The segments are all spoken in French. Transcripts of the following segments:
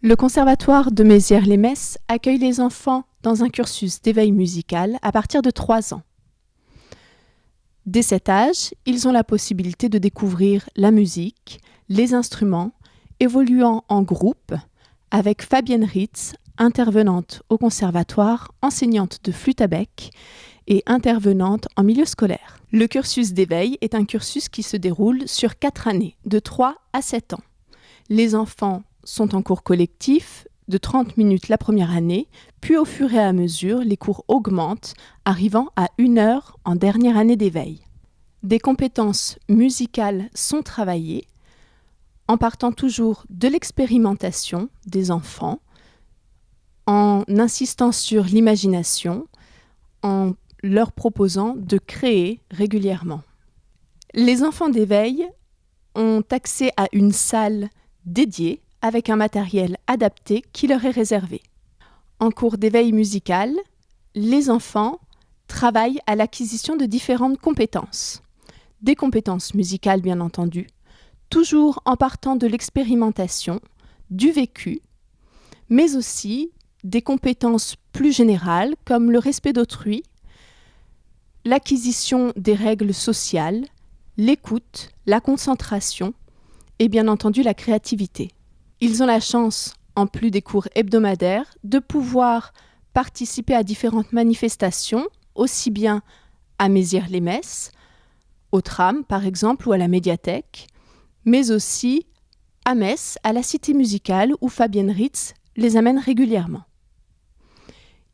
Le Conservatoire de Mézières-les-Messes accueille les enfants dans un cursus d'éveil musical à partir de 3 ans. Dès cet âge, ils ont la possibilité de découvrir la musique, les instruments, évoluant en groupe avec Fabienne Ritz, intervenante au conservatoire, enseignante de flûte à bec et intervenante en milieu scolaire. Le cursus d'éveil est un cursus qui se déroule sur 4 années, de 3 à 7 ans. Les enfants sont en cours collectif de 30 minutes la première année, puis au fur et à mesure, les cours augmentent, arrivant à 1 heure en dernière année d'éveil. Des compétences musicales sont travaillées, en partant toujours de l'expérimentation des enfants, en insistant sur l'imagination, en leur proposant de créer régulièrement. Les enfants d'éveil ont accès à une salle dédiée avec un matériel adapté qui leur est réservé. En cours d'éveil musical, les enfants travaillent à l'acquisition de différentes compétences. Des compétences musicales, bien entendu, toujours en partant de l'expérimentation, du vécu, mais aussi des compétences plus générales comme le respect d'autrui, l'acquisition des règles sociales, l'écoute, la concentration et bien entendu la créativité. Ils ont la chance, en plus des cours hebdomadaires, de pouvoir participer à différentes manifestations, aussi bien à Mézières-les-Messes, au tram par exemple ou à la médiathèque, mais aussi à Metz, à la Cité musicale où Fabienne Ritz les amène régulièrement.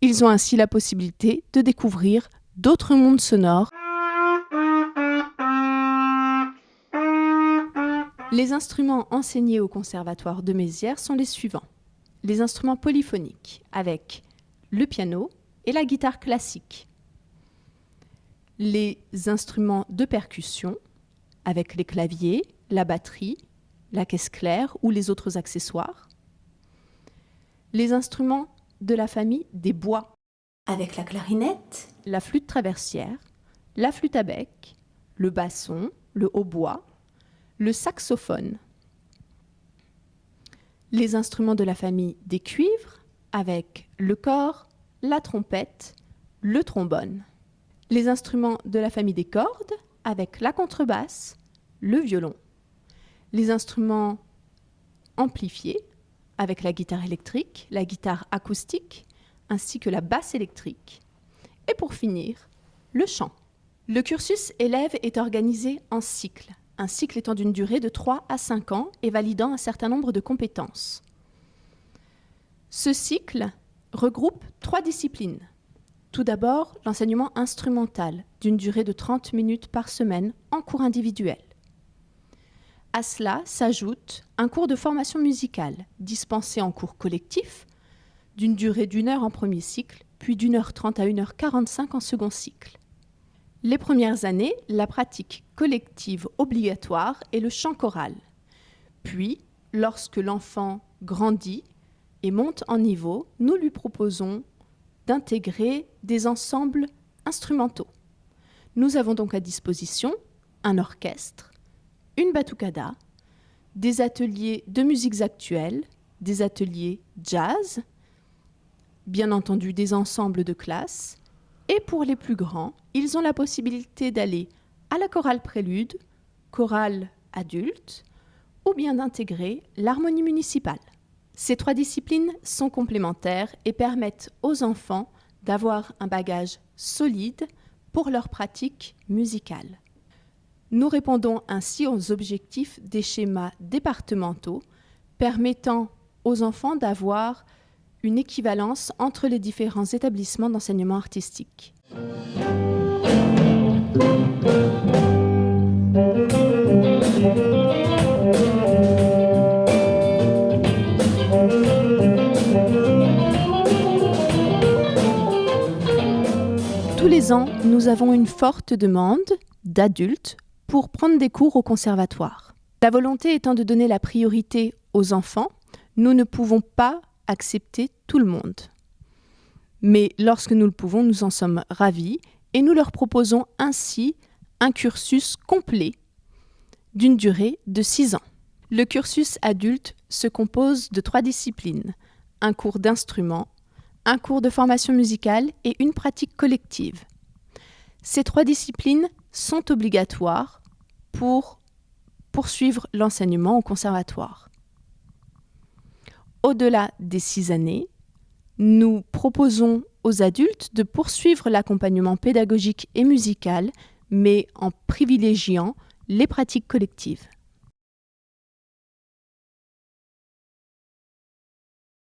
Ils ont ainsi la possibilité de découvrir d'autres mondes sonores. Les instruments enseignés au Conservatoire de Mézières sont les suivants. Les instruments polyphoniques avec le piano et la guitare classique. Les instruments de percussion avec les claviers, la batterie, la caisse claire ou les autres accessoires. Les instruments de la famille des bois avec la clarinette, la flûte traversière, la flûte à bec, le basson, le hautbois, le saxophone. Les instruments de la famille des cuivres avec le cor, la trompette, le trombone. Les instruments de la famille des cordes avec la contrebasse, le violon. Les instruments amplifiés avec la guitare électrique, la guitare acoustique, ainsi que la basse électrique. Et pour finir, le chant. Le cursus élève est organisé en cycles. Un cycle étant d'une durée de 3 à 5 ans et validant un certain nombre de compétences. Ce cycle regroupe 3 disciplines. Tout d'abord, l'enseignement instrumental, d'une durée de 30 minutes par semaine en cours individuel. À cela s'ajoute un cours de formation musicale, dispensé en cours collectif, d'une durée d'1 heure en premier cycle, puis d'1h30 à 1h45 en second cycle. Les premières années, la pratique collective obligatoire est le chant choral. Puis, lorsque l'enfant grandit et monte en niveau, nous lui proposons d'intégrer des ensembles instrumentaux. Nous avons donc à disposition un orchestre, une batucada, des ateliers de musiques actuelles, des ateliers jazz, bien entendu des ensembles de classe. Et pour les plus grands, ils ont la possibilité d'aller à la chorale prélude, chorale adulte, ou bien d'intégrer l'harmonie municipale. Ces 3 disciplines sont complémentaires et permettent aux enfants d'avoir un bagage solide pour leur pratique musicale. Nous répondons ainsi aux objectifs des schémas départementaux, permettant aux enfants d'avoir une équivalence entre les différents établissements d'enseignement artistique. Tous les ans, nous avons une forte demande d'adultes pour prendre des cours au conservatoire. La volonté étant de donner la priorité aux enfants, nous ne pouvons pas accepter tout le monde. Mais lorsque nous le pouvons, nous en sommes ravis et nous leur proposons ainsi un cursus complet d'une durée de 6 ans. Le cursus adulte se compose de 3 disciplines, un cours d'instrument, un cours de formation musicale et une pratique collective. Ces 3 disciplines sont obligatoires pour poursuivre l'enseignement au conservatoire. Au-delà des 6 années, nous proposons aux adultes de poursuivre l'accompagnement pédagogique et musical, mais en privilégiant les pratiques collectives.